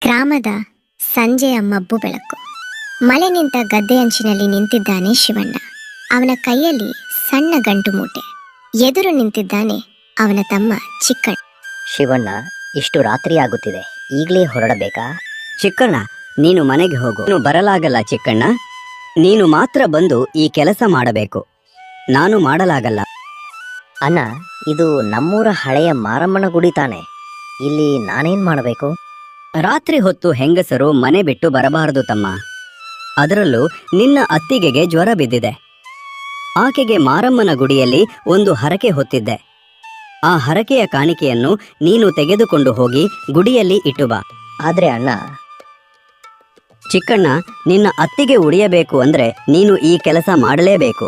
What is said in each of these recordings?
ಗ್ರಾಮದ ಸಂಜೆಯ ಮಬ್ಬು ಬೆಳಕು. ಮಳೆ ನಿಂತ ಗದ್ದೆ ಅಂಚಿನಲ್ಲಿ ನಿಂತಿದ್ದಾನೆ ಶಿವಣ್ಣ. ಅವನ ಕೈಯಲ್ಲಿ ಸಣ್ಣ ಗಂಟು ಮೂಟೆ. ಎದುರು ನಿಂತಿದ್ದಾನೆ ಅವನ ತಮ್ಮ ಚಿಕ್ಕಣ್ಣ. ಶಿವಣ್ಣ, ಇಷ್ಟು ರಾತ್ರಿ ಆಗುತ್ತಿದೆ, ಈಗಲೇ ಹೊರಡಬೇಕಾ? ಚಿಕ್ಕಣ್ಣ, ನೀನು ಮನೆಗೆ ಹೋಗು. ನೀನು ಬರಲಾಗಲ್ಲ ಚಿಕ್ಕಣ್ಣ. ನೀನು ಮಾತ್ರ ಬಂದು ಈ ಕೆಲಸ ಮಾಡಬೇಕು, ನಾನು ಮಾಡಲಾಗಲ್ಲ. ಅಣ್ಣ, ಇದು ನಮ್ಮೂರ ಹಳೆಯ ಮಾರಮ್ಮನ ಗುಡಿ ತಾನೆ, ಇಲ್ಲಿ ನಾನೇನ್ ಮಾಡಬೇಕು? ರಾತ್ರಿ ಹೊತ್ತು ಹೆಂಗಸರು ಮನೆ ಬಿಟ್ಟು ಬರಬಾರದು ತಮ್ಮ. ಅದರಲ್ಲೂ ನಿನ್ನ ಅತ್ತಿಗೆಗೆ ಜ್ವರ ಬಿದ್ದಿದೆ. ಆಕೆಗೆ ಮಾರಮ್ಮನ ಗುಡಿಯಲ್ಲಿ ಒಂದು ಹರಕೆ ಹೊತ್ತಿದ್ದೆ. ಆ ಹರಕೆಯ ಕಾಣಿಕೆಯನ್ನು ನೀನು ತೆಗೆದುಕೊಂಡು ಹೋಗಿ ಗುಡಿಯಲ್ಲಿ ಇಟ್ಟು ಬಾ. ಆದ್ರೆ ಅಣ್ಣ, ಚಿಕ್ಕಣ್ಣ, ನಿನ್ನ ಅತ್ತಿಗೆ ಉಳಿಯಬೇಕು ಅಂದ್ರೆ ನೀನು ಈ ಕೆಲಸ ಮಾಡಲೇಬೇಕು.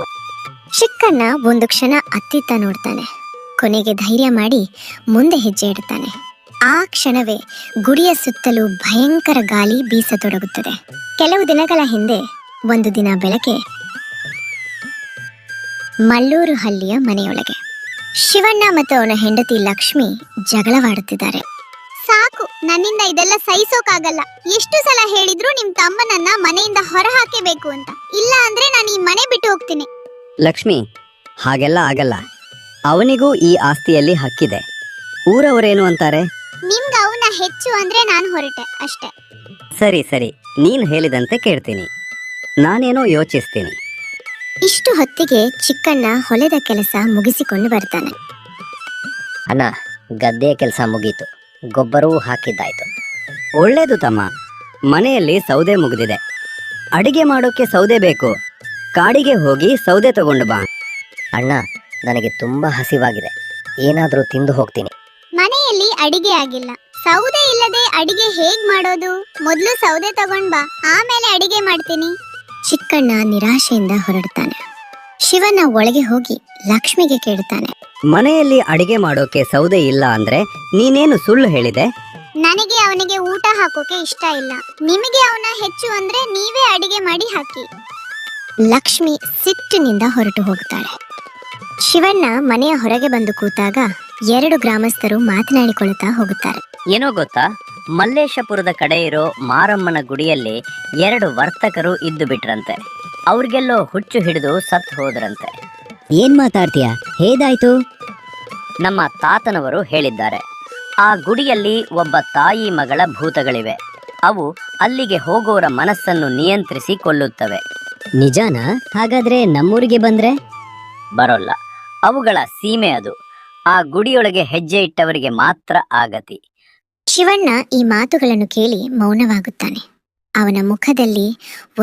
ಚಿಕ್ಕಣ್ಣ ಒಂದು ಕ್ಷಣ ಅತ್ತಿತ್ತ ನೋಡ್ತಾನೆ. ಕೊನೆಗೆ ಧೈರ್ಯ ಮಾಡಿ ಮುಂದೆ ಹೆಜ್ಜೆ ಇಡ್ತಾನೆ. ಆ ಕ್ಷಣವೇ ಗುಡಿಯ ಸುತ್ತಲೂ ಭಯಂಕರ ಗಾಳಿ ಬೀಸತೊಡಗುತ್ತದೆ. ಕೆಲವು ದಿನಗಳ ಹಿಂದೆ ಒಂದು ದಿನ ಬೆಳಗ್ಗೆ ಮಳ್ಳೂರು ಹಳ್ಳಿಯ ಮನೆಯೊಳಗೆ ಶಿವಣ್ಣ ಮತ್ತು ಅವನ ಹೆಂಡತಿ ಲಕ್ಷ್ಮಿ ಜಗಳವಾಡುತ್ತಿದ್ದಾರೆ. ಸಾಕು, ನನ್ನಿಂದ ಇದೆಲ್ಲ ಸಹಿಸೋಕಾಗಲ್ಲ. ಎಷ್ಟು ಸಲ ಹೇಳಿದ್ರು ನಿಮ್ ತಮ್ಮನನ್ನ ಮನೆಯಿಂದ ಹೊರ ಹಾಕಬೇಕು ಅಂತ. ಇಲ್ಲ ಅಂದ್ರೆ ನಾನು ಈ ಮನೆ ಬಿಟ್ಟು ಹೋಗ್ತೀನಿ. ಲಕ್ಷ್ಮಿ, ಹಾಗೆಲ್ಲ ಆಗಲ್ಲ. ಅವನಿಗೂ ಈ ಆಸ್ತಿಯಲ್ಲಿ ಹಕ್ಕಿದೆ. ಊರವರೇನು ಅಂತಾರೆ? ನಿಮ್ಗ ಅವನ ಹೆಚ್ಚು ಅಂದ್ರೆ ನಾನು ಹೊರಟೆ ಅಷ್ಟೇ. ಸರಿ ಸರಿ, ನೀನು ಹೇಳಿದಂತೆ ಕೇಳ್ತೀನಿ. ನಾನೇನೋ ಯೋಚಿಸ್ತೀನಿ. ಇಷ್ಟು ಹೊತ್ತಿಗೆ ಚಿಕ್ಕಣ್ಣ ಹೊಲದ ಕೆಲಸ ಮುಗಿಸಿಕೊಂಡು ಬರ್ತಾನೆ. ಅಣ್ಣ, ಗದ್ದೆಯ ಕೆಲಸ ಮುಗೀತು, ಗೊಬ್ಬರವೂ ಹಾಕಿದ್ದಾಯ್ತು. ಒಳ್ಳೇದು ತಮ್ಮ. ಮನೆಯಲ್ಲಿ ಸೌದೆ ಮುಗಿದಿದೆ. ಅಡಿಗೆ ಮಾಡೋಕೆ ಸೌದೆ ಬೇಕು. ಕಾಡಿಗೆ ಹೋಗಿ ಸೌದೆ ತಗೊಂಡು ಬಾ. ಅಣ್ಣ, ನನಗೆ ತುಂಬಾ ಹಸಿವಾಗಿದೆ, ಏನಾದರೂ ತಿಂದು ಹೋಗ್ತೀನಿ. ಮನೆಯಲ್ಲಿ ಅಡಿಗೆ ಆಗಿಲ್ಲ. ಸೌದೆ ಇಲ್ಲದೆ ಅಡಿಗೆ ಹೇಗ್ ಮಾಡೋದು? ಮೊದ್ಲು ಸೌದೆ ತಗೊಂಡ್ ಬಾ, ಆಮೇಲೆ ಅಡಿಗೆ ಮಾಡ್ತೀನಿ. ಚಿಕ್ಕಣ್ಣ ನಿರಾಶೆಯಿಂದ ಹೊರಡ್ತಾನೆ. ಶಿವಣ್ಣ ಒಳಗೆ ಹೋಗಿ ಲಕ್ಷ್ಮಿಗೆ ಕೇಳ್ತಾನೆ. ಮನೆಯಲ್ಲಿ ಅಡಿಗೆ ಮಾಡೋಕೆ ಸೌದೆ ಇಲ್ಲ ಅಂದ್ರೆ ನೀನೇನು ಸುಳ್ಳು ಹೇಳಿದೆ? ನನಗೆ ಅವನಿಗೆ ಊಟ ಹಾಕೋಕೆ ಇಷ್ಟ ಇಲ್ಲ. ನಿಮಗೆ ಅವನ ಹೆಚ್ಚು ಅಂದ್ರೆ ನೀವೇ ಅಡಿಗೆ ಮಾಡಿ ಹಾಕಿ. ಲಕ್ಷ್ಮಿ ಸಿಟ್ಟಿನಿಂದ ಹೊರಟು ಹೋಗ್ತಾಳೆ. ಶಿವಣ್ಣ ಮನೆಯ ಹೊರಗೆ ಬಂದು ಕೂತಾಗ ಎರಡು ಗ್ರಾಮಸ್ಥರು ಮಾತನಾಡಿಕೊಳ್ಳುತ್ತಾ ಹೋಗುತ್ತಾರೆ. ಏನೋ ಗೊತ್ತಾ, ಮಲ್ಲೇಶಪುರದ ಕಡೆ ಇರೋ ಮಾರಮ್ಮನ ಗುಡಿಯಲ್ಲಿ ಎರಡು ವರ್ತಕರು ಇದ್ದು ಬಿಟ್ರಂತೆ. ಅವ್ರಿಗೆಲ್ಲೋ ಹುಚ್ಚು ಹಿಡಿದು ಸತ್ತು ಹೋದ್ರಂತೆ. ಏನ್ ಮಾತಾಡ್ತೀಯ? ಹೇಗಾಯ್ತು? ನಮ್ಮ ತಾತನವರು ಹೇಳಿದ್ದಾರೆ. ಆ ಗುಡಿಯಲ್ಲಿ ಒಬ್ಬ ತಾಯಿ ಮಗಳ ಭೂತಗಳಿವೆ. ಅವು ಅಲ್ಲಿಗೆ ಹೋಗೋರ ಮನಸ್ಸನ್ನು ನಿಯಂತ್ರಿಸಿ ಕೊಲ್ಲುತ್ತವೆ. ನಿಜಾನಾ? ಹಾಗಾದ್ರೆ ನಮ್ಮೂರಿಗೆ ಬಂದ್ರೆ? ಬರೋಲ್ಲ, ಅವುಗಳ ಸೀಮೆ ಅದು. ಆ ಗುಡಿಯೊಳಗೆ ಹೆಜ್ಜೆ ಇಟ್ಟವರಿಗೆ ಮಾತ್ರ ಆಗತಿ. ಶಿವಣ್ಣ ಈ ಮಾತುಗಳನ್ನು ಕೇಳಿ ಮೌನವಾಗುತ್ತಾನೆ. ಅವನ ಮುಖದಲ್ಲಿ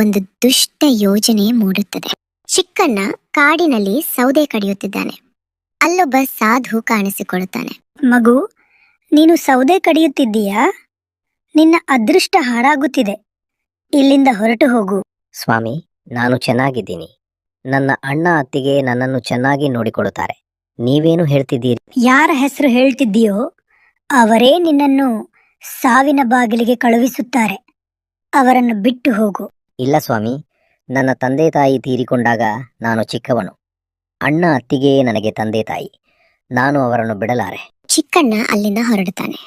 ಒಂದು ದುಷ್ಟ ಯೋಜನೆ ಮೂಡುತ್ತದೆ. ಚಿಕ್ಕಣ್ಣ ಕಾಡಿನಲ್ಲಿ ಸೌದೆ ಕಡಿಯುತ್ತಿದ್ದಾನೆ. ಅಲ್ಲೊಬ್ಬ ಸಾಧು ಕಾಣಿಸಿಕೊಳ್ಳುತ್ತಾನೆ. ಮಗು, ನೀನು ಸೌದೆ ಕಡಿಯುತ್ತಿದ್ದೀಯಾ? ನಿನ್ನ ಅದೃಷ್ಟ ಹಾಳಾಗುತ್ತಿದೆ. ಇಲ್ಲಿಂದ ಹೊರಟು ಹೋಗು. ಸ್ವಾಮಿ, ನಾನು ಚೆನ್ನಾಗಿದ್ದೀನಿ. ನನ್ನ ಅಣ್ಣ ಅತ್ತಿಗೆ ನನ್ನನ್ನು ಚೆನ್ನಾಗಿ ನೋಡಿಕೊಳ್ಳುತ್ತಾರೆ. ನೀವೇನು ಹೇಳ್ತಿದ್ದೀರಿ? ಯಾರ ಹೆಸರು ಹೇಳ್ತಿದ್ದೀಯೋ ಅವರೇ ನಿನ್ನನ್ನು ಸಾವಿನ ಬಾಗಿಲಿಗೆ ಕಳುಹಿಸುತ್ತಾರೆ. ಅವರನ್ನು ಬಿಟ್ಟು ಹೋಗು. ಇಲ್ಲ ಸ್ವಾಮಿ, ನನ್ನ ತಂದೆ ತಾಯಿ ತೀರಿಕೊಂಡಾಗ ನಾನು ಚಿಕ್ಕವನು. ಅಣ್ಣ ಅತ್ತಿಗೆಯೇ ನನಗೆ ತಂದೆ ತಾಯಿ. ನಾನು ಅವರನ್ನು ಬಿಡಲಾರೆ. ಚಿಕ್ಕಣ್ಣ ಅಲ್ಲಿಂದ ಹೊರಡುತ್ತಾನೆ.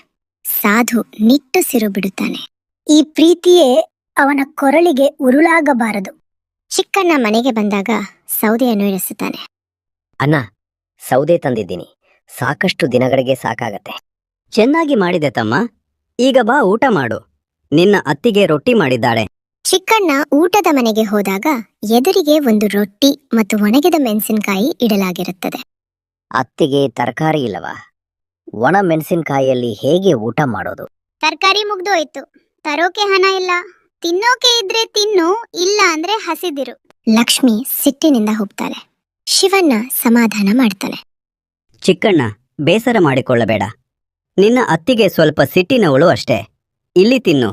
ಸಾಧು ನಿಟ್ಟುಸಿರು ಬಿಡುತ್ತಾನೆ. ಈ ಪ್ರೀತಿಯೇ ಅವನ ಕೊರಳಿಗೆ ಉರುಳಾಗಬಾರದು. ಚಿಕ್ಕಣ್ಣ ಮನೆಗೆ ಬಂದಾಗ ಸೌದೆಯನ್ನು ಇಳಿಸುತ್ತಾನೆ. ಅಣ್ಣ, ಸೌದೆ ತಂದಿದ್ದೀನಿ. ಸಾಕಷ್ಟು ದಿನಗಳಿಗೆ ಸಾಕಾಗತ್ತೆ. ಚೆನ್ನಾಗಿ ಮಾಡಿದೆ ತಮ್ಮ. ಈಗ ಬಾ, ಊಟ ಮಾಡು. ನಿನ್ನ ಅತ್ತಿಗೆ ರೊಟ್ಟಿ ಮಾಡಿದ್ದಾಳೆ. ಚಿಕ್ಕಣ್ಣ ಊಟದ ಮನೆಗೆ ಹೋದಾಗ ಎದುರಿಗೆ ಒಂದು ರೊಟ್ಟಿ ಮತ್ತು ಒಣಗಿದ ಮೆಣಸಿನಕಾಯಿ ಇಡಲಾಗಿರುತ್ತದೆ. ಅತ್ತಿಗೆ ತರಕಾರಿ ಇಲ್ಲವಾ? ಒಣ ಮೆಣಸಿನಕಾಯಿಯಲ್ಲಿ ಹೇಗೆ ಊಟ ಮಾಡೋದು? ತರಕಾರಿ ಮುಗ್ದೋಯ್ತು, ತರೋಕೆ ಹಣ ಇಲ್ಲ. ತಿನ್ನೋಕೆ ಇದ್ರೆ ತಿನ್ನು, ಇಲ್ಲ ಅಂದ್ರೆ ಹಸಿದಿರು. ಲಕ್ಷ್ಮಿ ಸಿಟ್ಟಿನಿಂದ ಹೋಗ್ತಾಳೆ. ಶಿವಣ್ಣ ಸಮಾಧಾನ ಮಾಡ್ತಾನೆ. ಚಿಕ್ಕಣ್ಣ, ಬೇಸರ ಮಾಡಿಕೊಳ್ಳಬೇಡ. ನಿನ್ನ ಅತ್ತಿಗೆ ಸ್ವಲ್ಪ ಸಿಟ್ಟಿನವಳು ಅಷ್ಟೇ. ಇಲ್ಲಿ ತಿನ್ನು.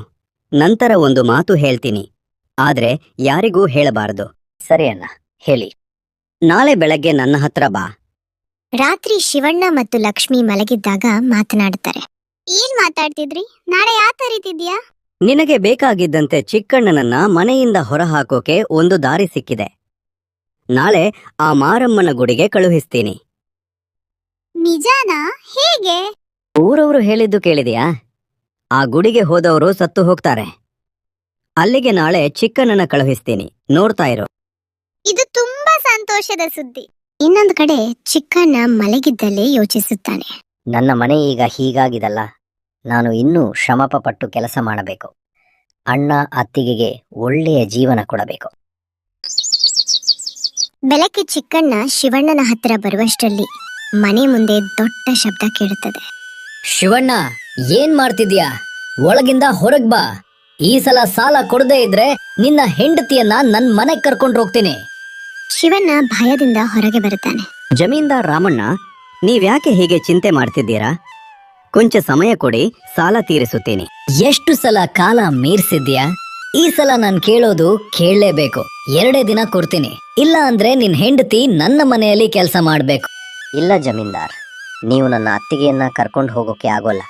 ನಂತರ ಒಂದು ಮಾತು ಹೇಳ್ತೀನಿ, ಆದ್ರೆ ಯಾರಿಗೂ ಹೇಳಬಾರದು. ಸರಿ ಅಣ್ಣ, ಹೇಳಿ. ನಾಳೆ ಬೆಳಗ್ಗೆ ನನ್ನ ಹತ್ರ ಬಾ. ರಾತ್ರಿ ಶಿವಣ್ಣ ಮತ್ತು ಲಕ್ಷ್ಮಿ ಮಲಗಿದ್ದಾಗ ಮಾತನಾಡುತ್ತಾರೆ. ಏನ್ ಮಾತಾಡ್ತಿದ್ರಿ? ನಾಳೆ ಯಾಕೆ ಕರೀತಿದ್ಯಾ? ನಿನಗೆ ಬೇಕಾಗಿದ್ದಂತೆ ಚಿಕ್ಕಣ್ಣನನ್ನ ಮನೆಯಿಂದ ಹೊರಹಾಕೋಕೆ ಒಂದು ದಾರಿ ಸಿಕ್ಕಿದೆ. ನಾಳೆ ಆ ಮಾರಮ್ಮನ ಗುಡಿಗೆ ಕಳುಹಿಸ್ತೀನಿ. ನಿಜಾನಾ? ಹೇಗೆ? ಊರವರು ಹೇಳಿದ್ದು ಕೇಳಿದೆಯಾ? ಆ ಗುಡಿಗೆ ಹೋದವರು ಸತ್ತು ಹೋಗ್ತಾರೆ. ಅಲ್ಲಿಗೆ ನಾಳೆ ಚಿಕ್ಕಣ್ಣನ ಕಳುಹಿಸ್ತೀನಿ, ನೋಡ್ತಾ ಇರು. ಇದು ತುಂಬಾ ಸಂತೋಷದ ಸುದ್ದಿ. ಇನ್ನೊಂದು ಕಡೆ ಚಿಕ್ಕಣ್ಣ ಮಲಗಿದ್ದಲ್ಲೇ ಯೋಚಿಸುತ್ತಾನೆ. ನನ್ನ ಮನೆ ಈಗ ಹೀಗಾಗಿದಲ್ಲ, ನಾನು ಇನ್ನೂ ಶ್ರಮಪಟ್ಟು ಕೆಲಸ ಮಾಡಬೇಕು. ಅಣ್ಣ ಅತ್ತಿಗೆಗೆ ಒಳ್ಳೆಯ ಜೀವನ ಕೊಡಬೇಕು. ಬೆಳಗ್ಗೆ ಚಿಕ್ಕಣ್ಣ ಶಿವಣ್ಣನ ಹತ್ತಿರ ಬರುವಷ್ಟರಲ್ಲಿ ಮನೆ ಮುಂದೆ ದೊಡ್ಡ ಶಬ್ದ ಕೇಳುತ್ತದೆ. ಶಿವಣ್ಣ, ಏನ್ ಮಾಡ್ತಿದ್ಯಾ? ಒಳಗಿಂದ ಹೊರಗ್ ಬಾ. ಈ ಸಲ ಸಾಲ ಕೊಡದೇ ಇದ್ರೆ ನಿನ್ನ ಹೆಂಡತಿಯನ್ನ ನನ್ ಮನೆಗ್ ಕರ್ಕೊಂಡು ಹೋಗ್ತೀನಿ. ಶಿವಣ್ಣ ಭಯದಿಂದ ಹೊರಗೆ ಬರುತ್ತಾನೆ. ಜಮೀನ್ದಾರ್ ರಾಮಣ್ಣ, ನೀವ್ಯಾಕೆ ಹೀಗೆ ಚಿಂತೆ ಮಾಡ್ತಿದ್ದೀರಾ? ಕೊಂಚ ಸಮಯ ಕೊಡಿ, ಸಾಲ ತೀರಿಸುತ್ತೀನಿ. ಎಷ್ಟು ಸಲ ಕಾಲ ಮೀರ್ಸಿದ್ಯಾ? ಈ ಸಲ ನಾನ್ ಕೇಳೋದು ಕೇಳಲೇಬೇಕು. 2 ದಿನ ಕೊಡ್ತೀನಿ, ಇಲ್ಲ ಅಂದ್ರೆ ನಿನ್ ಹೆಂಡತಿ ನನ್ನ ಮನೆಯಲ್ಲಿ ಕೆಲಸ ಮಾಡ್ಬೇಕು. ಇಲ್ಲ ಜಮೀನ್ದಾರ್, ನೀವು ನನ್ನ ಅತ್ತಿಗೆಯನ್ನ ಕರ್ಕೊಂಡು ಹೋಗೋಕೆ ಆಗೋಲ್ಲ.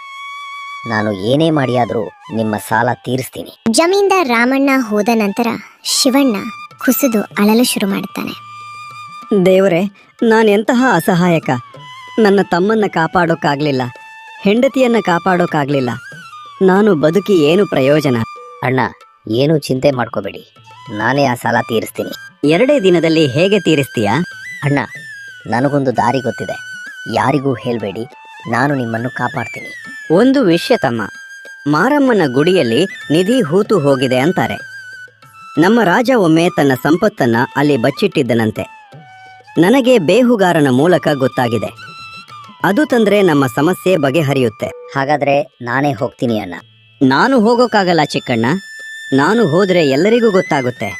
ನಾನು ಏನೇ ಮಾಡಿಯಾದ್ರೂ ನಿಮ್ಮ ಸಾಲ ತೀರಿಸ್ತೀನಿ. ಜಮೀನ್ದಾರ್ ರಾಮಣ್ಣ ಹೋದ ನಂತರ ಶಿವಣ್ಣ ಕುಸಿದು ಅಳಲು ಶುರು ಮಾಡುತ್ತಾನೆ. ದೇವರೇ, ನಾನೆಂತಹ ಅಸಹಾಯಕ. ನನ್ನ ತಮ್ಮನ್ನ ಕಾಪಾಡೋಕ್ಕಾಗ್ಲಿಲ್ಲ, ಹೆಂಡತಿಯನ್ನ ಕಾಪಾಡೋಕ್ಕಾಗ್ಲಿಲ್ಲ. ನಾನು ಬದುಕಿ ಏನು ಪ್ರಯೋಜನ? ಅಣ್ಣ, ಏನು ಚಿಂತೆ ಮಾಡ್ಕೋಬೇಡಿ, ನಾನೇ ಆ ಸಾಲ ತೀರಿಸ್ತೀನಿ. 2 ದಿನದಲ್ಲಿ ಹೇಗೆ ತೀರಿಸ್ತೀಯಾ? ಅಣ್ಣ, ನನಗೊಂದು ದಾರಿ ಗೊತ್ತಿದೆ. ಯಾರಿಗೂ ಹೇಳ್ಬೇಡಿ, ನಾನು ನಿಮ್ಮನ್ನು ಕಾಪಾಡ್ತೀನಿ. ಒಂದು ವಿಷಯ ತಮ್ಮ, ಮಾರಮ್ಮನ ಗುಡಿಯಲ್ಲಿ ನಿಧಿ ಹೂತು ಹೋಗಿದೆ ಅಂತಾರೆ. ನಮ್ಮ ರಾಜ ಒಮ್ಮೆ ತನ್ನ ಸಂಪತ್ತನ್ನ ಅಲ್ಲಿ ಬಚ್ಚಿಟ್ಟಿದ್ದನಂತೆ. ನನಗೆ ಬೇಹುಗಾರನ ಮೂಲಕ ಗೊತ್ತಾಗಿದೆ. ಅದು ತಂದ್ರೆ ನಮ್ಮ ಸಮಸ್ಯೆ ಬಗೆಹರಿಯುತ್ತೆ. ಹಾಗಾದ್ರೆ ನಾನೇ ಹೋಗ್ತೀನಿ ಅಣ್ಣ. ನಾನು ಹೋಗೋಕ್ಕಾಗಲ್ಲ ಚಿಕ್ಕಣ್ಣ. ನಾನು ಹೋದ್ರೆ ಎಲ್ಲರಿಗೂ ಗೊತ್ತಾಗುತ್ತೆ.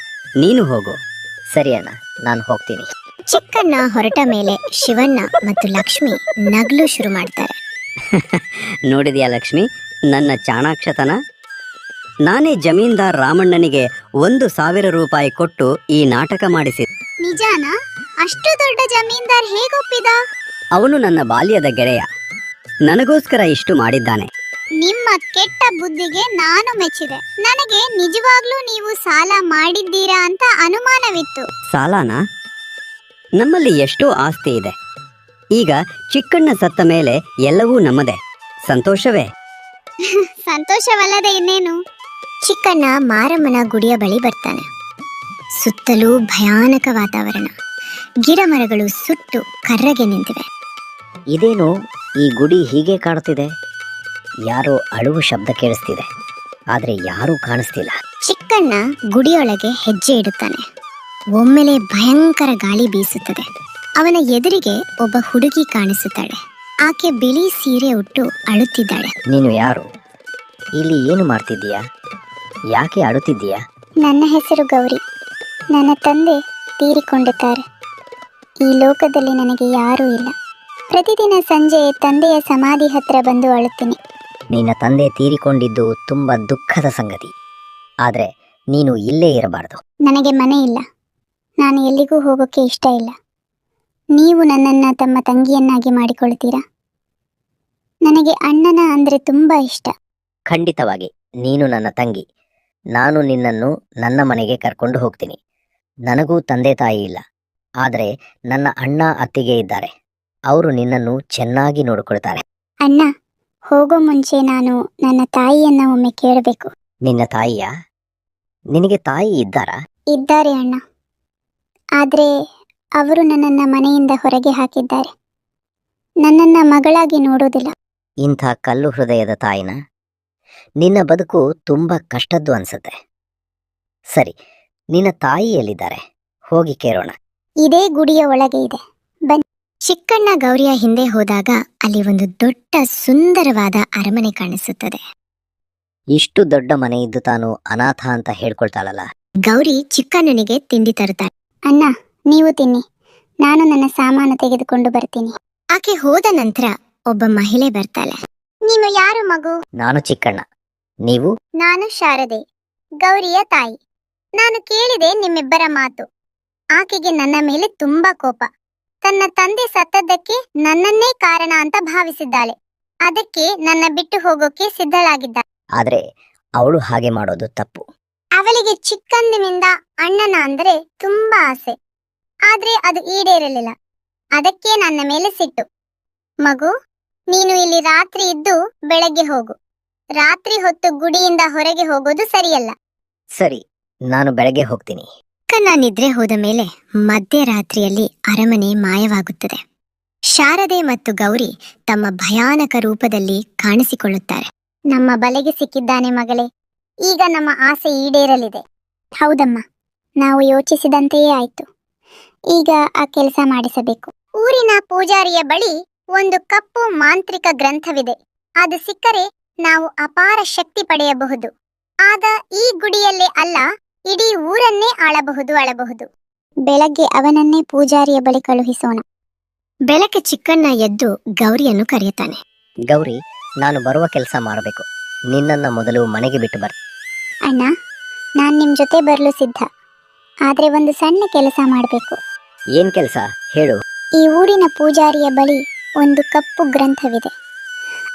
ನೀನು ಹೋಗು. ಸರಿ ಅಣ್ಣ, ನಾನು ಹೋಗ್ತೀನಿ. ಚಿಕ್ಕಣ್ಣ ಹೊರಟ ಮೇಲೆ ಶಿವಣ್ಣ ಮತ್ತು ಲಕ್ಷ್ಮಿ ನಗ್ಲು ಶುರು ಮಾಡ್ತಾರೆ. ನೋಡಿದ್ಯಾ ಲಕ್ಷ್ಮಿ, ನನ್ನ ಚಾಣಾಕ್ಷತನ? ನಾನೇ ಜಮೀನ್ದಾರ್ ರಾಮಣ್ಣನಿಗೆ 1,000 ರೂಪಾಯಿ ಕೊಟ್ಟು ಈ ನಾಟಕ ಮಾಡಿಸಿದ್ದೆ. ನಿಜಾನಾ? ಅಷ್ಟು ದೊಡ್ಡ ಜಮೀನ್ದಾರ್ ಹೇಗೊಪ್ಪಿದ? ಅವನು ನನ್ನ ಬಾಲ್ಯದ ಗೆಳೆಯ. ನನಗೋಸ್ಕರ ಇಷ್ಟು ಮಾಡಿದ್ದಾನೆ. ನಿಮ್ಮ ಕೆಟ್ಟ ಬುದ್ಧಿಗೆ ನಾನು ಮೆಚ್ಚಿದೆ. ನನಗೆ ನಿಜವಾಗ್ಲೂ ನೀವು ಸಾಲ ಮಾಡಿದ್ದೀರಾ ಅಂತ ಅನುಮಾನವಿತ್ತು. ಸಾಲನಾ? ನಮ್ಮಲ್ಲಿ ಎಷ್ಟೋ ಆಸ್ತಿ ಇದೆ. ಈಗ ಚಿಕ್ಕಣ್ಣ ಸತ್ತ ಮೇಲೆ ಎಲ್ಲವೂ ನಮ್ಮದೇ. ಸಂತೋಷವೇ? ಸಂತೋಷವಲ್ಲದೆ ಇನ್ನೇನು? ಚಿಕ್ಕಣ್ಣ ಮಾರಮ್ಮನ ಗುಡಿಯ ಬಳಿ ಬರ್ತಾನೆ. ಸುತ್ತಲೂ ಭಯಾನಕ ವಾತಾವರಣ. ಗಿಡ ಮರಗಳು ಸುಟ್ಟು ಕರ್ರಗೆ ನಿಂತಿವೆ. ಇದೇನು ಈ ಗುಡಿ ಹೀಗೆ ಕಾಣುತ್ತಿದೆ? ಯಾರೋ ಅಳುವ ಶಬ್ದ ಕೇಳಿಸ್ತಿದೆ, ಆದ್ರೆ ಯಾರೂ ಕಾಣಿಸ್ತಿಲ್ಲ. ಚಿಕ್ಕಣ್ಣ ಗುಡಿಯೊಳಗೆ ಹೆಜ್ಜೆ ಇಡುತ್ತಾನೆ. ಒಮ್ಮೆಲೆ ಭಯಂಕರ ಗಾಳಿ ಬೀಸುತ್ತದೆ. ಅವನ ಎದುರಿಗೆ ಒಬ್ಬ ಹುಡುಗಿ ಕಾಣಿಸುತ್ತಾಳೆ. ಆಕೆ ಬಿಳಿ ಸೀರೆ ಉಟ್ಟು ಅಳುತ್ತಿದ್ದಾಳೆ. ನೀನು ಯಾರು? ಇಲ್ಲಿ ಏನು ಮಾಡ್ತಿದ್ದೀಯಾ? ಯಾಕೆ ಅಳುತ್ತಿದ್ದೀಯಾ? ನನ್ನ ಹೆಸರು ಗೌರಿ. ನನ್ನ ತಂದೆ ತೀರಿಕೊಂಡಿದ್ದಾರೆ. ಈ ಲೋಕದಲ್ಲಿ ನನಗೆ ಯಾರೂ ಇಲ್ಲ. ಪ್ರತಿದಿನ ಸಂಜೆ ತಂದೆಯ ಸಮಾಧಿ ಹತ್ರ ಬಂದು ಅಳುತ್ತೀನಿ. ನಿನ್ನ ತಂದೆ ತೀರಿಕೊಂಡಿದ್ದು ತುಂಬಾ ದುಃಖದ ಸಂಗತಿ. ಆದ್ರೆ ನೀನು ಇಲ್ಲೇ ಇರಬಾರದು. ನನಗೆ ಮನೆ ಇಲ್ಲ. ನಾನು ಎಲ್ಲಿಗೂ ಹೋಗೋಕೆ ಇಷ್ಟ ಇಲ್ಲ. ನೀವು ನನ್ನನ್ನು ತಮ್ಮ ತಂಗಿಯನ್ನಾಗಿ ಮಾಡಿಕೊಳ್ತೀರಾ? ನನಗೆ ಅಣ್ಣನ ಅಂದರೆ ತುಂಬಾ ಇಷ್ಟ. ಖಂಡಿತವಾಗಿ ನೀನು ನನ್ನ ತಂಗಿ. ನಾನು ನಿನ್ನನ್ನು ನನ್ನ ಮನೆಗೆ ಕರ್ಕೊಂಡು ಹೋಗ್ತೀನಿ. ನನಗೂ ತಂದೆ ತಾಯಿ ಇಲ್ಲ, ಆದ್ರೆ ನನ್ನ ಅಣ್ಣ ಅತ್ತಿಗೆ ಇದ್ದಾರೆ. ಅವರು ನಿನ್ನನ್ನು ಚೆನ್ನಾಗಿ ನೋಡಿಕೊಳ್ತಾರೆ. ಅಣ್ಣ, ಹೋಗೋ ಮುಂಚೆ ನಾನು ನನ್ನ ತಾಯಿಯನ್ನ ಒಮ್ಮೆ ಕೇಳಬೇಕು. ನಿನ್ನ ತಾಯಿಯಾ? ನಿನಗೆ ತಾಯಿ ಇದ್ದಾರಾ? ಇದ್ದಾರೆ ಅಣ್ಣ, ಆದ್ರೆ ಅವರು ನನ್ನನ್ನ ಮನೆಯಿಂದ ಹೊರಗೆ ಹಾಕಿದ್ದಾರೆ. ನನ್ನನ್ನ ಮಗಳಾಗಿ ನೋಡೋದಿಲ್ಲ. ಇಂಥ ಕಲ್ಲು ಹೃದಯದ ತಾಯಿನ? ನಿನ್ನ ಬದುಕು ತುಂಬಾ ಕಷ್ಟದ್ದು ಅನ್ಸುತ್ತೆ. ಸರಿ, ನಿನ್ನ ತಾಯಿ ಎಲ್ಲಿದ್ದಾರೆ? ಹೋಗಿ ಕೇಳೋಣ. ಇದೇ ಗುಡಿಯ ಒಳಗೆ ಇದೆ, ಬನ್ನಿ. ಚಿಕ್ಕಣ್ಣ ಗೌರಿಯ ಹಿಂದೆ ಹೋದಾಗ ಅಲ್ಲಿ ಒಂದು ದೊಡ್ಡ ಸುಂದರವಾದ ಅರಮನೆ ಕಾಣಿಸುತ್ತದೆ. ಇಷ್ಟು ದೊಡ್ಡ ಮನೆ ಇದ್ದು ತಾನು ಅನಾಥ ಅಂತ ಹೇಳ್ಕೊಳ್ತಾಳಲ್ಲ. ಗೌರಿ ಚಿಕ್ಕಣ್ಣನಿಗೆ ತಿಂಡಿ ತರುತ್ತಾಳೆ. ಅಣ್ಣ, ನೀವು ತಿನ್ನಿ, ನಾನು ನನ್ನ ಸಾಮಾನು ತೆಗೆದುಕೊಂಡು ಬರ್ತೀನಿ. ಆಕೆ ಹೋದ ನಂತರ ಒಬ್ಬ ಮಹಿಳೆ ಬರ್ತಾಳೆ. ನೀನು ಯಾರು ಮಗು? ನಾನು ಚಿಕ್ಕಣ್ಣ. ನೀವು? ನಾನು ಶಾರದೆ, ಗೌರಿಯ ತಾಯಿ. ನಾನು ಕೇಳಿದೆ ನಿಮ್ಮಿಬ್ಬರ ಮಾತು. ಆಕೆಗೆ ನನ್ನ ಮೇಲೆ ತುಂಬಾ ಕೋಪ. ತನ್ನ ತಂದೆ ಸತ್ತದ್ದಕ್ಕೆ ನನ್ನನ್ನೇ ಕಾರಣ ಅಂತ ಭಾವಿಸಿದ್ದಾಳೆ. ಅದಕ್ಕೆ ನನ್ನ ಬಿಟ್ಟು ಹೋಗೋಕೆ ಸಿದ್ಧಳಾಗಿದ್ದಾಳೆ. ಆದ್ರೆ ಅವಳು ಹಾಗೆ ಮಾಡೋದು ತಪ್ಪು. ಅವಳಿಗೆ ಚಿಕ್ಕಂದಿನಿಂದ ಅಣ್ಣನ ಅಂದ್ರೆ ತುಂಬಾ ಆಸೆ, ಆದ್ರೆ ಅದು ಈಡೇರಲಿಲ್ಲ. ಅದಕ್ಕೆ ನನ್ನ ಮೇಲೆ ಸಿಟ್ಟು. ಮಗು, ನೀನು ಇಲ್ಲಿ ರಾತ್ರಿ ಇದ್ದು ಬೆಳಗ್ಗೆ ಹೋಗು. ರಾತ್ರಿ ಹೊತ್ತು ಗುಡಿಯಿಂದ ಹೊರಗೆ ಹೋಗೋದು ಸರಿಯಲ್ಲ. ಸರಿ, ನಾನು ಬೆಳಗ್ಗೆ ಹೋಗ್ತೀನಿ. ಚಿಕ್ಕಣ್ಣ ನಿದ್ರೆ ಹೋದ ಮೇಲೆ ಮಧ್ಯರಾತ್ರಿಯಲ್ಲಿ ಅರಮನೆ ಮಾಯವಾಗುತ್ತದೆ. ಶಾರದೆ ಮತ್ತು ಗೌರಿ ತಮ್ಮ ಭಯಾನಕ ರೂಪದಲ್ಲಿ ಕಾಣಿಸಿಕೊಳ್ಳುತ್ತಾರೆ. ನಮ್ಮ ಬಲೆಗೆ ಸಿಕ್ಕಿದ್ದಾನೆ ಮಗಳೇ, ಈಗ ನಮ್ಮ ಆಸೆ ಈಡೇರಲಿದೆ. ಹೌದಮ್ಮ, ನಾವು ಯೋಚಿಸಿದಂತೆಯೇ ಆಯ್ತು. ಈಗ ಆ ಕೆಲಸ ಮಾಡಿಸಬೇಕು. ಊರಿನ ಪೂಜಾರಿಯ ಬಳಿ ಒಂದು ಕಪ್ಪು ಮಾಂತ್ರಿಕ ಗ್ರಂಥವಿದೆ. ಅದು ಸಿಕ್ಕರೆ ನಾವು ಅಪಾರ ಶಕ್ತಿ ಪಡೆಯಬಹುದು. ಆಗ ಈ ಗುಡಿಯಲ್ಲೇ ಅಲ್ಲ, ಇಡೀ ಊರನ್ನೇ ಆಳಬಹುದು. ಬೆಳಗ್ಗೆ ಅವನನ್ನೇ ಪೂಜಾರಿಯ ಬಳಿ ಕಳುಹಿಸೋಣ. ಬೆಳಗ್ಗೆ ಚಿಕ್ಕಣ್ಣ ಎದ್ದು ಗೌರಿಯನ್ನು ಕರೆಯುತ್ತಾನೆ. ಗೌರಿ, ನಾನು ಬರುವ ಕೆಲಸ ಮಾಡಬೇಕು. ನಿನ್ನನ್ನ ಮೊದಲು ಮನೆಗೆ ಬಿಟ್ಟು ಬರ್. ಅಣ್ಣ, ನಾನ್ ನಿಮ್ ಜೊತೆ ಬರಲು ಸಿದ್ಧ. ಆದ್ರೆ ಒಂದು ಸಣ್ಣ ಕೆಲಸ ಮಾಡಬೇಕು. ಏನ್ ಕೆಲಸ ಹೇಳು. ಈ ಊರಿನ ಪೂಜಾರಿಯ ಬಳಿ ಒಂದು ಕಪ್ಪು ಗ್ರಂಥವಿದೆ.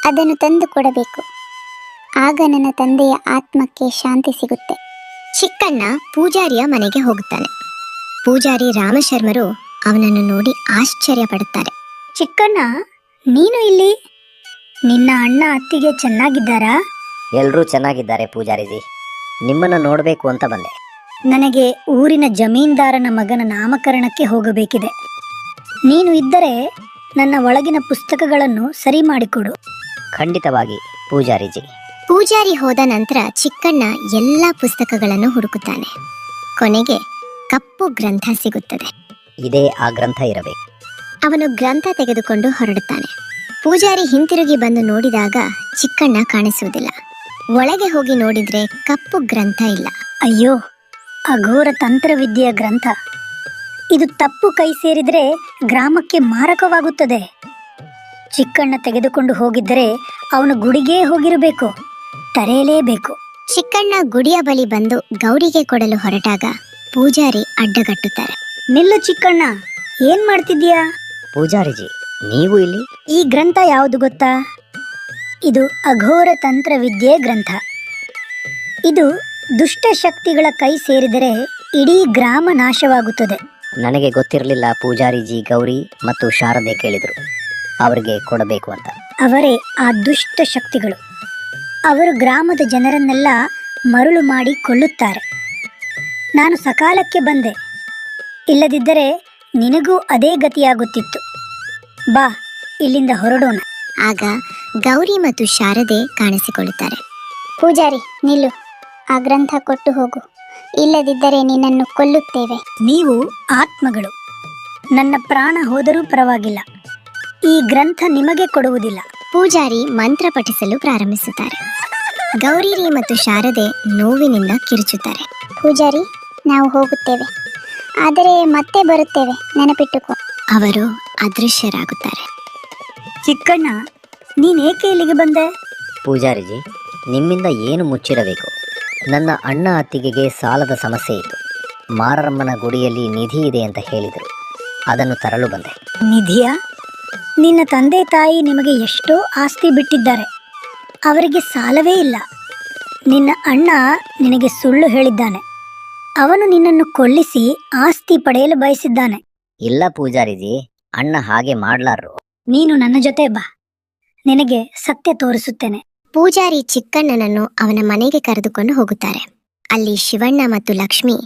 ಅದನ್ನು ತಂದು ಕೊಡಬೇಕು. ಆಗ ನನ್ನ ತಂದೆಯ ಆತ್ಮಕ್ಕೆ ಶಾಂತಿ ಸಿಗುತ್ತೆ. ಚಿಕ್ಕಣ್ಣ ಪೂಜಾರಿಯ ಮನೆಗೆ ಹೋಗುತ್ತಾನೆ. ಪೂಜಾರಿ ರಾಮಶರ್ಮರು ಅವನನ್ನು ನೋಡಿ ಆಶ್ಚರ್ಯ ಪಡುತ್ತಾರೆ. ಚಿಕ್ಕಣ್ಣ, ನೀನು ಇಲ್ಲಿ? ನಿನ್ನ ಅಣ್ಣ ಅತ್ತಿಗೆ ಚೆನ್ನಾಗಿದ್ದಾರಾ? ಎಲ್ರೂ ಚೆನ್ನಾಗಿದ್ದಾರೆ ಪೂಜಾರಿಜಿ. ನಿಮ್ಮನ್ನ ನೋಡ್ಬೇಕು ಅಂತ ಬಂದೆ. ನನಗೆ ಊರಿನ ಜಮೀನ್ದಾರನ ಮಗನ ನಾಮಕರಣಕ್ಕೆ ಹೋಗಬೇಕಿದೆ. ನೀನು ಇದ್ದರೆ ನನ್ನ ಒಳಗಿನ ಪುಸ್ತಕಗಳನ್ನು ಸರಿ ಮಾಡಿಕೊಡು. ಖಂಡಿತವಾಗಿ ಪೂಜಾರಿಜಿ. ಪೂಜಾರಿ ಹೋದ ನಂತರ ಚಿಕ್ಕಣ್ಣ ಎಲ್ಲ ಪುಸ್ತಕಗಳನ್ನು ಹುಡುಕುತ್ತಾನೆ. ಕೊನೆಗೆ ಕಪ್ಪು ಗ್ರಂಥ ಸಿಗುತ್ತದೆ. ಇದೇ ಆ ಗ್ರಂಥ ಇರಬೇಕು. ಅವನು ಗ್ರಂಥ ತೆಗೆದುಕೊಂಡು ಹೊರಡುತ್ತಾನೆ. ಪೂಜಾರಿ ಹಿಂತಿರುಗಿ ಬಂದು ನೋಡಿದಾಗ ಚಿಕ್ಕಣ್ಣ ಕಾಣಿಸುವುದಿಲ್ಲ. ಒಳಗೆ ಹೋಗಿ ನೋಡಿದ್ರೆ ಕಪ್ಪು ಗ್ರಂಥ ಇಲ್ಲ. ಅಯ್ಯೋ, ಅಘೋರ ತಂತ್ರವಿದ್ಯೆಯ ಗ್ರಂಥ. ಇದು ತಪ್ಪು ಕೈ ಸೇರಿದರೆ ಗ್ರಾಮಕ್ಕೆ ಮಾರಕವಾಗುತ್ತದೆ. ಚಿಕ್ಕಣ್ಣ ತೆಗೆದುಕೊಂಡು ಹೋಗಿದ್ದರೆ ಅವನು ಗುಡಿಗೇ ಹೋಗಿರಬೇಕು. ತರೆಯಲೇಬೇಕು. ಚಿಕ್ಕಣ್ಣ ಗುಡಿಯ ಬಳಿ ಬಂದು ಗೌರಿಗೆ ಕೊಡಲು ಹೊರಟಾಗ ಪೂಜಾರಿ ಅಡ್ಡಗಟ್ಟುತ್ತಾರೆ. ನಿಲ್ಲು ಚಿಕ್ಕಣ್ಣ, ಏನ್ ಮಾಡ್ತಿದ್ದೀಯಾ? ಪೂಜಾರಿಜಿ, ನೀವು ಇಲ್ಲಿ? ಈ ಗ್ರಂಥ ಯಾವುದು ಗೊತ್ತಾ? ಇದು ಅಘೋರ ತಂತ್ರವಿದ್ಯೆ ಗ್ರಂಥ. ಇದು ದುಷ್ಟ ಶಕ್ತಿಗಳ ಕೈ ಸೇರಿದರೆ ಇಡೀ ಗ್ರಾಮ ನಾಶವಾಗುತ್ತದೆ. ನನಗೆ ಗೊತ್ತಿರಲಿಲ್ಲ ಪೂಜಾರಿಜಿ. ಗೌರಿ ಮತ್ತು ಶಾರದೆ ಕೇಳಿದ್ರು ಅವರಿಗೆ ಕೊಡಬೇಕು ಅಂತ. ಅವರೇ ಆ ದುಷ್ಟ ಶಕ್ತಿಗಳು. ಅವರು ಗ್ರಾಮದ ಜನರನ್ನೆಲ್ಲ ಮರುಳು ಮಾಡಿ ಕೊಲ್ಲುತ್ತಾರೆ. ನಾನು ಸಕಾಲಕ್ಕೆ ಬಂದೆ. ಇಲ್ಲದಿದ್ದರೆ ನಿನಗೂ ಅದೇ ಗತಿಯಾಗುತ್ತಿತ್ತು. ಬಾ, ಇಲ್ಲಿಂದ ಹೊರಡೋಣ. ಆಗ ಗೌರಿ ಮತ್ತು ಶಾರದೆ ಕಾಣಿಸಿಕೊಳ್ಳುತ್ತಾರೆ. ಪೂಜಾರಿ, ನಿಲ್ಲು. ಆ ಗ್ರಂಥ ಕೊಟ್ಟು ಹೋಗು. ಇಲ್ಲದಿದ್ದರೆ ನಿನ್ನನ್ನು ಕೊಲ್ಲುತ್ತೇವೆ. ನೀವು ಆತ್ಮಗಳು. ನನ್ನ ಪ್ರಾಣ ಹೋದರೂ ಪರವಾಗಿಲ್ಲ. ಈ ಗ್ರಂಥ ನಿಮಗೆ ಕೊಡುವುದಿಲ್ಲ. ಪೂಜಾರಿ ಮಂತ್ರ ಪಠಿಸಲು ಪ್ರಾರಂಭಿಸುತ್ತಾರೆ. ಗೌರಿರಿ ಮತ್ತು ಶಾರದೆ ನೋವಿನಿಂದ ಕಿರುಚುತ್ತಾರೆ. ಪೂಜಾರಿ, ನಾವು ಹೋಗುತ್ತೇವೆ, ಆದರೆ ಮತ್ತೆ ಬರುತ್ತೇವೆ, ನೆನಪಿಟ್ಟುಕೋ. ಅವರು ಅದೃಶ್ಯರಾಗುತ್ತಾರೆ. ಚಿಕ್ಕಣ್ಣ, ನೀನೇಕೆ ಇಲ್ಲಿಗೆ ಬಂದೆ? ಪೂಜಾರಿಜಿ, ನಿಮ್ಮಿಂದ ಏನು ಮುಚ್ಚಿರಬೇಕು? ನನ್ನ ಅಣ್ಣ ಅತ್ತಿಗೆಗೆ ಸಾಲದ ಸಮಸ್ಯೆ ಇತ್ತು. ಮಾರಮ್ಮನ ಗುಡಿಯಲ್ಲಿ ನಿಧಿ ಇದೆ ಅಂತ ಹೇಳಿದರು. ಅದನ್ನು ತರಲು ಬಂದೆ. ನಿಧಿಯ? ನಿನ್ನ ತಂದೆ ತಾಯಿ ನಿಮಗೆ ಎಷ್ಟೋ ಆಸ್ತಿ ಬಿಟ್ಟಿದ್ದಾರೆ. ಅವರಿಗೆ ಸಾಲವೇ ಇಲ್ಲ. ನಿನ್ನ ಅಣ್ಣ ನಿನಗೆ ಸುಳ್ಳು ಹೇಳಿದ್ದಾನೆ. ಅವನು ನಿನ್ನನ್ನು ಕೊಲ್ಲಿಸಿ ಆಸ್ತಿ ಪಡೆಯಲು ಬಯಸಿದ್ದಾನೆ. ಇಲ್ಲ ಪೂಜಾರಿಜಿ, ಅಣ್ಣ ಹಾಗೆ ಮಾಡ್ಲಾರ್ರು. ನೀನು ನನ್ನ ಜೊತೆ ಬಾ, ನಿನಗೆ ಸತ್ಯ ತೋರಿಸುತ್ತೇನೆ. ಪೂಜಾರಿ ಚಿಕ್ಕಣ್ಣನನ್ನು ಅವನ ಮನೆಗೆ ಕರೆದುಕೊಂಡು ಹೋಗುತ್ತಾರೆ. ಅಲ್ಲಿ ಶಿವಣ್ಣ ಮತ್ತು ಲಕ್ಷ್ಮಿ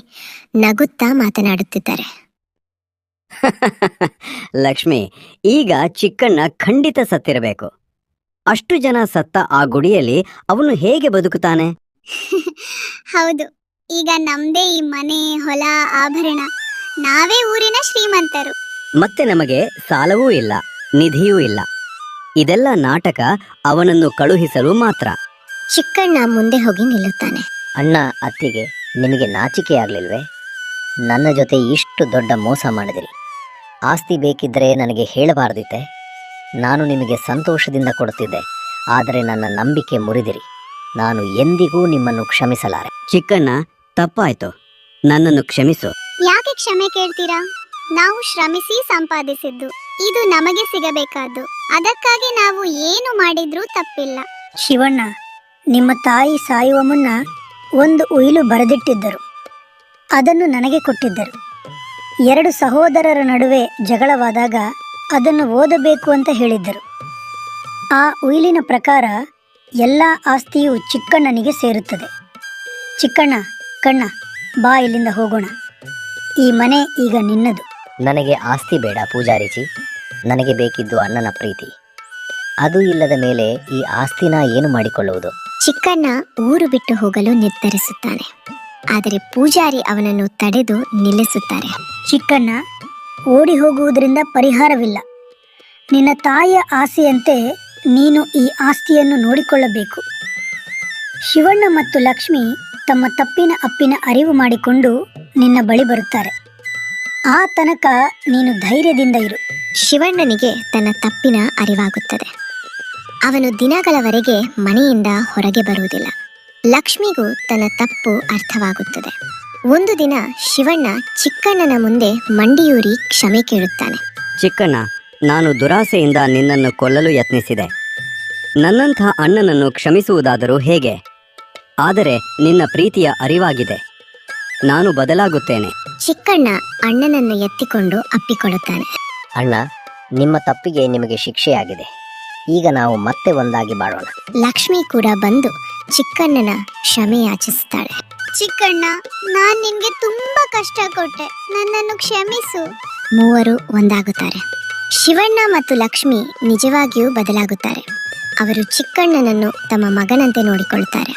ನಗುತ್ತಾ ಮಾತನಾಡುತ್ತಿದ್ದಾರೆ. ಲಕ್ಷ್ಮಿ, ಈಗ ಚಿಕ್ಕಣ್ಣ ಖಂಡಿತ ಸತ್ತಿರಬೇಕು. ಅಷ್ಟು ಜನ ಸತ್ತ ಆ ಗುಡಿಯಲ್ಲಿ ಅವನು ಹೇಗೆ ಬದುಕುತ್ತಾನೆ? ಹೌದು, ಈಗ ನಮ್ದೇ ಈ ಮನೆ, ಹೊಲ, ಆಭರಣ. ನಾವೇ ಊರಿನ ಶ್ರೀಮಂತರು. ಮತ್ತೆ ನಮಗೆ ಸಾಲವೂ ಇಲ್ಲ, ನಿಧಿಯೂ ಇಲ್ಲ. ಇದೆಲ್ಲ ನಾಟಕ. ಅವನನ್ನು ಕಳುಹಿಸಲು ಮಾತ್ರ. ಚಿಕ್ಕಣ್ಣ ಮುಂದೆ ಹೋಗಿ ನಿಲ್ಲುತ್ತಾನೆ. ಅಣ್ಣ ಅತ್ತಿಗೆ, ನಿಮಗೆ ನಾಚಿಕೆ ಆಗ್ಲಿಲ್ವೇ? ನನ್ನ ಜೊತೆ ಇಷ್ಟು ದೊಡ್ಡ ಮೋಸ ಮಾಡಿದಿರಿ. ಆಸ್ತಿ ಬೇಕಿದ್ದರೆ ನನಗೆ ಹೇಳಬಾರ್ದಿತ್ತೆ. ನಾನು ನಿಮಗೆ ಸಂತೋಷದಿಂದ ಕೊಡುತ್ತಿದ್ದೆ. ಆದರೆ ನನ್ನ ನಂಬಿಕೆ ಮುರಿದಿರಿ. ನಾನು ಎಂದಿಗೂ ನಿಮ್ಮನ್ನು ಕ್ಷಮಿಸಲಾರೆ. ಚಿಕ್ಕಣ್ಣ, ತಪ್ಪಾಯ್ತು, ನನ್ನನ್ನು ಕ್ಷಮಿಸು. ಯಾಕೆ ಕ್ಷಮೆ ಕೇಳ್ತೀರಾ? ನಾವು ಶ್ರಮಿಸಿ ಸಂಪಾದಿಸಿದ್ದು, ಇದು ನಮಗೆ ಸಿಗಬೇಕಾದ್ದು. ಅದಕ್ಕಾಗಿ ನಾವು ಏನು ಮಾಡಿದ್ರೂ ತಪ್ಪಿಲ್ಲ. ಶಿವಣ್ಣ, ನಿಮ್ಮ ತಾಯಿ ಸಾಯುವ ಮುನ್ನ ಒಂದು ಉಯಿಲು ಬರೆದಿಟ್ಟಿದ್ದರು. ಅದನ್ನು ನನಗೆ ಕೊಟ್ಟಿದ್ದರು. 2 ಸಹೋದರರ ನಡುವೆ ಜಗಳವಾದಾಗ ಅದನ್ನು ಓದಬೇಕು ಅಂತ ಹೇಳಿದ್ದರು. ಆ ಉಯಿಲಿನ ಪ್ರಕಾರ ಎಲ್ಲ ಆಸ್ತಿಯು ಚಿಕ್ಕಣ್ಣನಿಗೆ ಸೇರುತ್ತದೆ. ಚಿಕ್ಕಣ್ಣ, ಕಣ್ಣ, ಬಾ ಇಲ್ಲಿಂದ ಹೋಗೋಣ. ಈ ಮನೆ ಈಗ ನಿನ್ನದು. ನನಗೆ ಆಸ್ತಿ ಬೇಡ ಪೂಜಾರಿಜಿ. ನನಗೆ ಬೇಕಿದ್ದು ಅಣ್ಣನ ಪ್ರೀತಿ. ಅದು ಇಲ್ಲದ ಮೇಲೆ ಈ ಆಸ್ತಿನ ಏನು ಮಾಡಿಕೊಳ್ಳುವುದು? ಚಿಕ್ಕಣ್ಣ ಊರು ಬಿಟ್ಟು ಹೋಗಲು ನಿರ್ಧರಿಸುತ್ತಾನೆ. ಆದರೆ ಪೂಜಾರಿ ಅವನನ್ನು ತಡೆದು ನಿಲ್ಲಿಸುತ್ತಾರೆ. ಚಿಕ್ಕಣ್ಣ, ಓಡಿ ಹೋಗುವುದರಿಂದ ಪರಿಹಾರವಿಲ್ಲ. ನಿನ್ನ ತಾಯಿಯ ಆಸೆಯಂತೆ ನೀನು ಈ ಆಸ್ತಿಯನ್ನು ನೋಡಿಕೊಳ್ಳಬೇಕು. ಶಿವಣ್ಣ ಮತ್ತು ಲಕ್ಷ್ಮಿ ತಮ್ಮ ತಪ್ಪಿನ ಅಪ್ಪಿನ ಅರಿವು ಮಾಡಿಕೊಂಡು ನಿನ್ನ ಬಳಿ ಬರುತ್ತಾರೆ. ಆ ತನಕ ನೀನು ಧೈರ್ಯದಿಂದ ಇರು. ಶಿವಣ್ಣನಿಗೆ ತನ್ನ ತಪ್ಪಿನ ಅರಿವಾಗುತ್ತದೆ. ಅವನು ದಿನಗಳವರೆಗೆ ಮನೆಯಿಂದ ಹೊರಗೆ ಬರುವುದಿಲ್ಲ. ಲಕ್ಷ್ಮಿಗೂ ತನ್ನ ತಪ್ಪು ಅರ್ಥವಾಗುತ್ತದೆ. ಒಂದು ದಿನ ಶಿವಣ್ಣ ಚಿಕ್ಕಣ್ಣನ ಮುಂದೆ ಮಂಡಿಯೂರಿ ಕ್ಷಮೆ ಕೇಳುತ್ತಾನೆ. ಚಿಕ್ಕಣ್ಣ, ನಾನು ದುರಾಸೆಯಿಂದ ನಿನ್ನನ್ನು ಕೊಲ್ಲಲು ಯತ್ನಿಸಿದೆ. ನನ್ನಂಥ ಅಣ್ಣನನ್ನು ಕ್ಷಮಿಸುವುದಾದರೂ ಹೇಗೆ? ಆದರೆ ನಿನ್ನ ಪ್ರೀತಿಯ ಅರಿವಾಗಿದೆ. ನಾನು ಬದಲಾಗುತ್ತೇನೆ. ಚಿಕ್ಕಣ್ಣ ಅಣ್ಣನನ್ನು ಎತ್ತಿಕೊಂಡು ಅಪ್ಪಿಕೊಳ್ಳುತ್ತಾನೆ. ಅಣ್ಣ, ನಿಮ್ಮ ತಪ್ಪಿಗೆ ನಿಮಗೆ ಶಿಕ್ಷೆಯಾಗಿದೆ. ಈಗ ನಾವು ಮತ್ತೆ ಒಂದಾಗಿ ಬಾಳೋಣ. ಲಕ್ಷ್ಮಿ ಕೂಡ ಬಂದು ಚಿಕ್ಕಣ್ಣನ ಕ್ಷಮೆ ಯಾಚಿಸುತ್ತಾಳೆ. ಚಿಕ್ಕಣ್ಣ, ನಾನ್ ನಿನ್ಗೆ ತುಂಬಾ ಕಷ್ಟ ಕೊಟ್ಟೆ, ನನ್ನನ್ನು ಕ್ಷಮಿಸು. ಮೂವರು ಒಂದಾಗುತ್ತಾರೆ. ಶಿವಣ್ಣ ಮತ್ತು ಲಕ್ಷ್ಮಿ ನಿಜವಾಗಿಯೂ ಬದಲಾಗುತ್ತಾರೆ. ಅವರು ಚಿಕ್ಕಣ್ಣನನ್ನು ತಮ್ಮ ಮಗನಂತೆ ನೋಡಿಕೊಳ್ಳುತ್ತಾರೆ.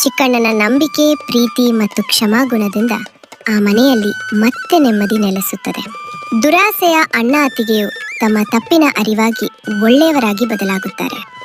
ಚಿಕ್ಕಣ್ಣನ ನಂಬಿಕೆ, ಪ್ರೀತಿ ಮತ್ತು ಕ್ಷಮಾಗುಣದಿಂದ ಆ ಮನೆಯಲ್ಲಿ ಮತ್ತೆ ನೆಮ್ಮದಿ ನೆಲೆಸುತ್ತದೆ. ದುರಾಸೆಯ ಅಣ್ಣ ಅತ್ತಿಗೆಯು ತಮ್ಮ ತಪ್ಪಿನ ಅರಿವಾಗಿ ಒಳ್ಳೆಯವರಾಗಿ ಬದಲಾಗುತ್ತಾರೆ.